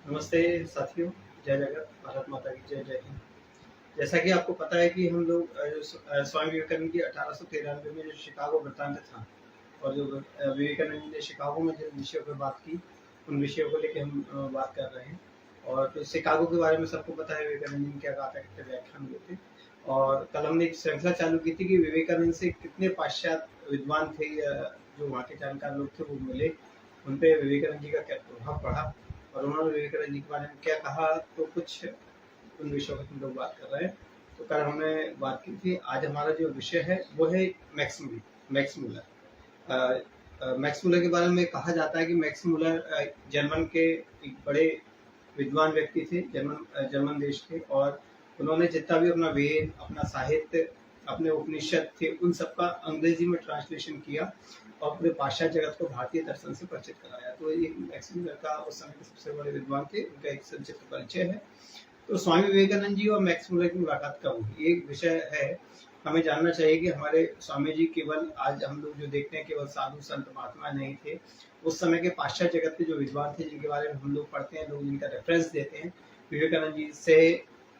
नमस्ते साथियों, जय जगत, भारत माता की जय, जय हिंद। जैसा कि आपको पता है कि हम लोग स्वामी विवेकानंद की 1893 में जो शिकागो वृत्तांत था और जो विवेकानंद ने शिकागो में जिन विषयों पर बात की, उन विषयों को लेके हम बात कर रहे हैं। और तो शिकागो के बारे में सबको पता है विवेकानंद ने क्या कहा था, कितने व्याख्यान हुए थे। और कल हमने एक श्रृंखला चालू की थी कि विवेकानंद से कितने पाश्चात्य विद्वान थे, जो वहाँ के जानकार लोग थे वो मिले, उन पे विवेकानंद जी का क्या प्रभाव पड़ा और उन्होंने विवेकानंद जी के बारे में क्या कहा, तो कुछ उन विषयों पर हम लोग बात कर रहे हैं। तो कल हमने बात की थी, आज हमारा जो विषय है वो है मैक्स मूलर। मैक्स मूलर के बारे में कहा जाता है कि मैक्स मूलर जर्मन के एक बड़े विद्वान व्यक्ति थे, जर्मन देश के। और उन्होंने जितना भी अपना वेद, अपना साहित्य, अपने उपनिषद थे, उन सबका अंग्रेजी में ट्रांसलेशन किया और पूरे पाश्चात्य जगत को भारतीय दर्शन से परिचित कराया। तो ये मैक्स मूलर का उस समय के सबसे बड़े विद्वान थे, उनका एक संक्षिप्त परिचय है। तो स्वामी विवेकानंद जी और मैक्स मूलर की मुलाकात कब हुई, एक विषय है। हमें जानना चाहिए कि हमारे स्वामी जी केवल, आज हम लोग जो देखते हैं, केवल साधु संत महात्मा नहीं थे। उस समय के पाश्चात्य जगत के जो विद्वान थे, जिनके बारे में हम लोग पढ़ते हैं, लोग जिनका रेफरेंस देते हैं, विवेकानंद जी से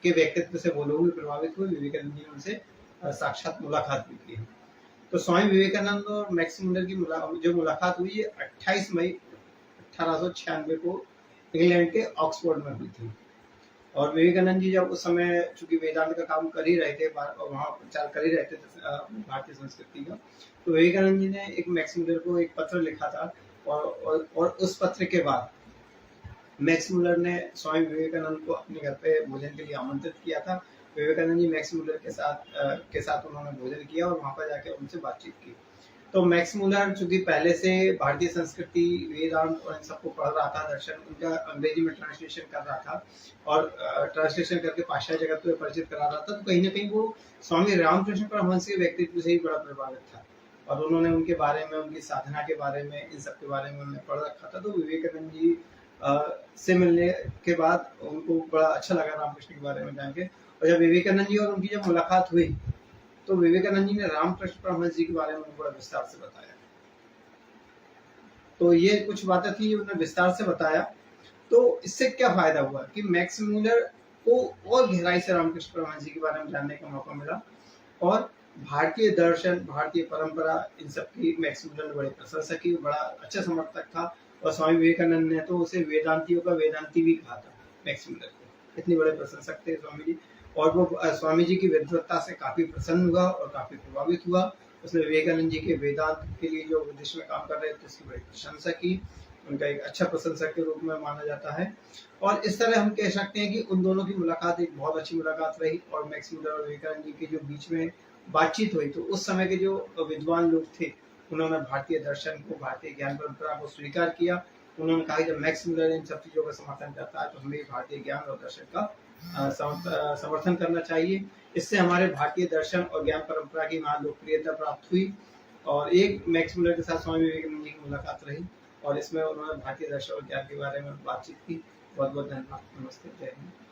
के व्यक्तित्व से वो लोग भी प्रभावित हुए। विवेकानंद जी ने उनसे साक्षात मुलाकात भी की। तो स्वामी विवेकानंद और मैक्स मूलर की जो मुलाकात हुई, ये 28 मई 1896 को इंग्लैंड के ऑक्सफोर्ड में हुई थी। और विवेकानंद जी जब उस समय चूंकि वेदांत का काम कर ही रहे थे और वहाँ प्रचार कर ही रहे थे भारतीय संस्कृति का, तो विवेकानंद जी ने एक मैक्स मूलर को एक पत्र लिखा था। और उस पत्र के बाद मैक्स मूलर ने स्वामी विवेकानंद को अपने घर पे भोजन के लिए आमंत्रित किया था। विवेकानंद जी मैक्स मूलर के साथ उन्होंने भोजन किया और वहाँ पर जाकर उनसे बातचीत की। तो मैक्स मूलर चूंकि पहले से भारतीय संस्कृति, वेदांत और इन सबको पढ़ रहा था, दर्शन उनका अंग्रेजी में ट्रांसलेशन कर रहा था और ट्रांसलेशन करके पाश्चात्य जगत को परिचित करा रहा था। तो कहीं ना कहीं वो स्वामी रामकृष्ण परमहंस के व्यक्तित्व से ही बड़ा प्रभावित था और उन्होंने उनके बारे में, उनकी साधना के बारे में, इन सब के बारे में उन्होंने पढ़ रखा था। तो विवेकानंद जी से मिलने के बाद उनको बड़ा अच्छा लगा रामकृष्ण के बारे में जान के। और जब विवेकानंद जी और उनकी जब मुलाकात हुई, तो विवेकानंद जी ने रामकृष्ण परमहंस जी के बारे में बड़ा विस्तार से बताया। तो ये कुछ बातें थी जो उन्होंने विस्तार से बताया। तो इससे क्या फायदा हुआ कि मैक्स मूलर को और गहराई से रामकृष्ण परमहंस जी के बारे में जानने का मौका मिला और भारतीय दर्शन, भारतीय परंपरा, इन सब की मैक्स मूलर ने बड़ी प्रशंसा की, बड़ा अच्छा समर्थक था। और स्वामी विवेकानंद ने तो उसे वेदांतियों का वेदांती भी कहा था मैक्स मूलर को, इतनी बड़े प्रशंसक थे स्वामी जी। और वो स्वामी जी की विद्वत्ता से काफी प्रसन्न हुआ और काफी प्रभावित हुआ। उसने विवेकानंद जी के वेदांत के लिए जो विदेश में काम कर रहे थे उसकी बड़ी प्रशंसा की, उनका एक अच्छा प्रशंसक के रूप में माना जाता है। और इस तरह हम कह सकते हैं कि उन दोनों की मुलाकात एक बहुत अच्छी मुलाकात रही। और मैक्स मूलर और विवेकानंद जी के जो बीच में बातचीत हुई, तो उस समय के जो विद्वान लोग थे, उन्होंने भारतीय दर्शन को, भारतीय ज्ञान परंपरा को स्वीकार किया। उन्होंने कहा जब मैक्स मूलर इन सब चीजों का समर्थन करता है तो हमें भारतीय ज्ञान और दर्शन का समर्थन करना चाहिए। इससे हमारे भारतीय दर्शन और ज्ञान परंपरा की महान लोकप्रियता प्राप्त हुई। और एक मैक्स मूलर के साथ स्वामी विवेकानंद जी की मुलाकात रही और इसमें उन्होंने भारतीय दर्शन और ज्ञान के बारे में बातचीत की। बहुत बहुत धन्यवाद। नमस्ते, जय हिंद।